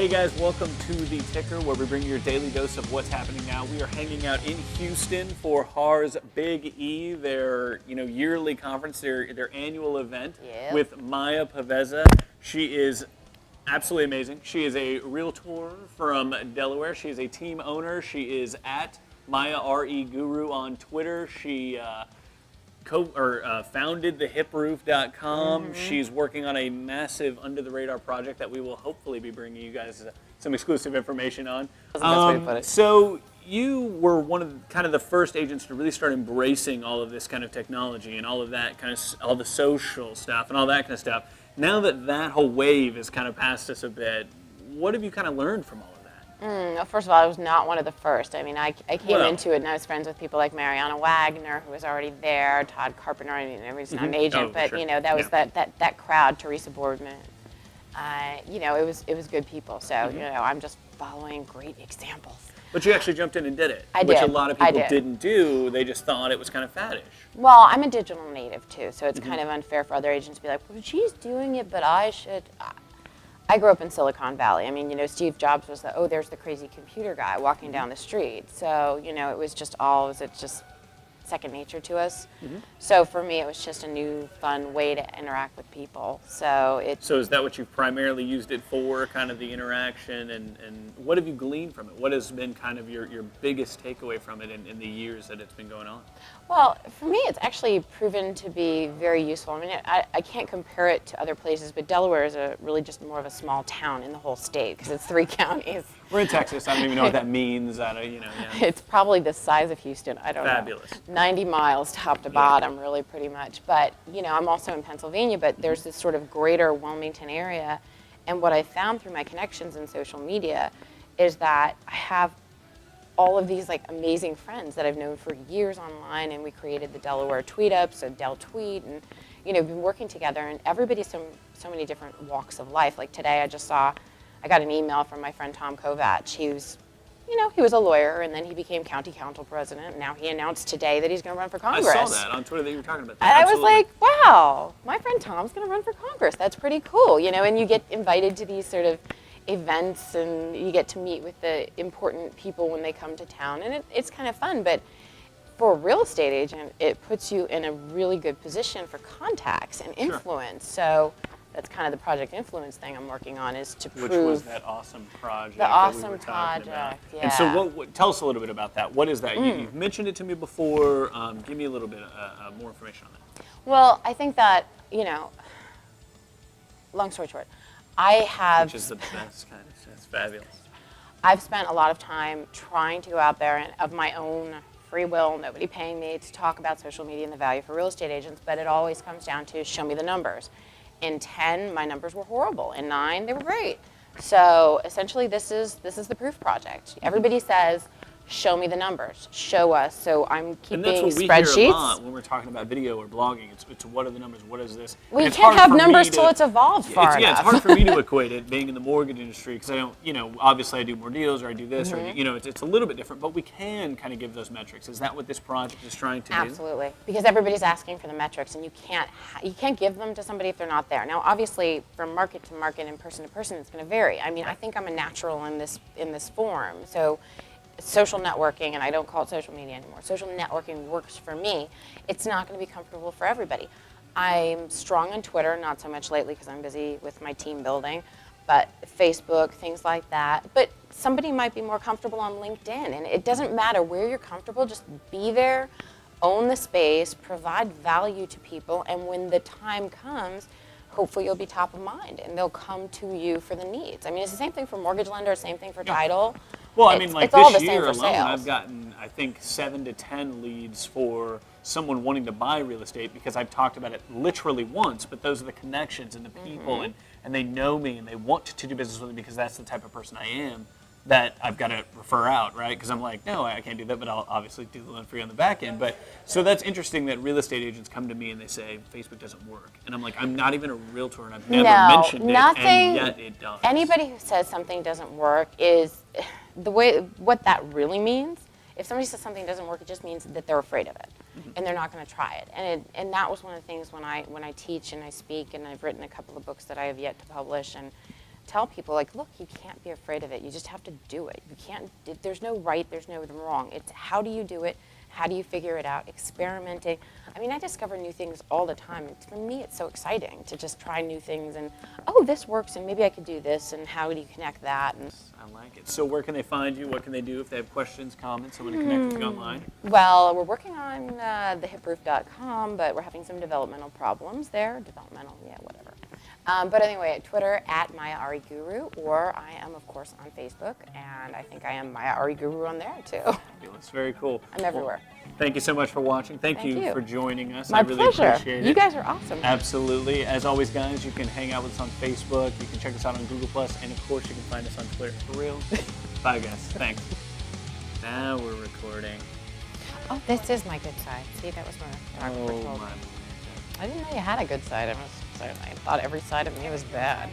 Hey guys, welcome to The Ticker, where we bring you your daily dose of what's happening now. We are hanging out in Houston for HAR's Big E, their yearly conference, their annual event with Maya Paveza. She is absolutely amazing. She is a realtor from Delaware. She is a team owner. She is at Maya RE Guru on Twitter. She founded thehiproof.com. She's working on a massive under-the-radar project that we will hopefully be bringing you guys some exclusive information on. That's the best way to put it. So you were one of the first agents to really start embracing all of this kind of technology and all of that all the social stuff and all that kind of stuff. Now that whole wave has kind of passed us a bit, what have you kind of learned from all of that? Well, first of all, I was not one of the first. I mean, I came into it and I was friends with people like Mariana Wagner, who was already there, Todd Carpenter. I mean, he's not an agent, but sure. That was that crowd, Teresa Boardman. It was good people. So I'm just following great examples. But you actually jumped in and did it, I which did. a lot of people didn't do. They just thought it was kind of faddish. Well, I'm a digital native too, so it's kind of unfair for other agents to be like, well, she's doing it, but I should. I grew up in Silicon Valley. I mean, Steve Jobs was there's the crazy computer guy walking down the street. So, it was just second nature to us. So for me, it was just a new, fun way to interact with people. So is that what you've primarily used it for, kind of the interaction, and what have you gleaned from it? What has been kind of your biggest takeaway from it in the years that it's been going on? Well, for me, it's actually proven to be very useful. I mean, I can't compare it to other places, but Delaware is really just more of a small town in the whole state because it's 3 counties. We're in Texas. I don't even know what that means. It's probably the size of Houston. I don't know. Fabulous. 90 miles top to bottom, really, pretty much. But, I'm also in Pennsylvania, but there's this sort of greater Wilmington area. And what I found through my connections in social media is that I have all of these amazing friends that I've known for years online, and we created the Delaware Tweet Up, so Del Tweet, and been working together, and everybody's so many different walks of life. Like today, I got an email from my friend Tom Kovacs. He was a lawyer, and then he became county council president, and now he announced today that he's going to run for Congress. I saw that on Twitter that you were talking about that. And I was like, wow, my friend Tom's going to run for Congress. That's pretty cool, and you get invited to these sort of events, and you get to meet with the important people when they come to town, and it's kind of fun. But for a real estate agent, it puts you in a really good position for contacts and influence. Sure. So that's kind of the project influence thing I'm working on, is to prove. Which was that awesome project. The awesome project, yeah. And so tell us a little bit about that. What is that? You've mentioned it to me before. Give me a little bit more information on that. Well, I think that, long story short, Which is the best kind of, it's fabulous. I've spent a lot of time trying to go out there and of my own free will, nobody paying me, to talk about social media and the value for real estate agents, but it always comes down to show me the numbers. In 10, my numbers were horrible. In 9, they were great. So essentially, this is the proof project. Everybody says, show me the numbers, show us. So I'm keeping spreadsheets. And that's what we hear a lot when we're talking about video or blogging. It's what are the numbers? What is this? Well, you can't have numbers till it's evolved far enough. Yeah, it's hard for me to equate it, being in the mortgage industry, because I don't, obviously I do more deals, or I do this, or it's a little bit different, but we can kind of give those metrics. Is that what this project is trying to do? Absolutely, because everybody's asking for the metrics, and you can't give them to somebody if they're not there. Now, obviously, from market to market and person to person, it's going to vary. I mean, I think I'm a natural in this form, so. Social networking, and I don't call it social media anymore. Social networking works for me. It's not going to be comfortable for everybody. I'm strong on Twitter, not so much lately because I'm busy with my team building, but Facebook, things like that. But somebody might be more comfortable on LinkedIn, and it doesn't matter where you're comfortable, just be there, own the space, provide value to people, and when the time comes, hopefully you'll be top of mind, and they'll come to you for the needs. I mean, it's the same thing for mortgage lenders, same thing for title. Well, I mean, it's this year alone, I've gotten, I think, 7 to 10 leads for someone wanting to buy real estate, because I've talked about it literally once, but those are the connections and the people, and they know me, and they want to do business with me because that's the type of person I am, that I've got to refer out, right? Because I'm like, no, I can't do that, but I'll obviously do the loan for you on the back end. But so that's interesting that real estate agents come to me and they say, Facebook doesn't work. And I'm like, I'm not even a realtor, and I've never mentioned it, and yet it does. Anybody who says something doesn't work is what that really means. If somebody says something doesn't work, it just means that they're afraid of it, and they're not going to try it. And that was one of the things when I teach and I speak, and I've written a couple of books that I have yet to publish, and tell people, like, look, you can't be afraid of it. You just have to do it. You can't, there's no right, there's no wrong. It's how do you do it? How do you figure it out? Experimenting. I mean, I discover new things all the time. And for me, it's so exciting to just try new things and, oh, this works, and maybe I could do this, and how do you connect that? And I like it. So where can they find you? What can they do if they have questions, comments, someone to connect with you online? well, we're working on thehiproof.com, but we're having some developmental problems there. Developmental, yeah, whatever. But anyway, at Twitter, at Maya Ari Guru, or I am, of course, on Facebook, and I think I am Maya Ari Guru on there, too. Fabulous. Very cool. I'm everywhere. Well, thank you so much for watching. Thank you for joining us. My I really pleasure. appreciate it. You guys are awesome. Absolutely. As always, guys, you can hang out with us on Facebook. You can check us out on Google+, and of course, you can find us on Twitter. For real. Bye, guys. Thanks. Now we're recording. Oh, this is my good side. See, that was my Oh, my. I didn't know you had a good side. I thought every side of me was bad.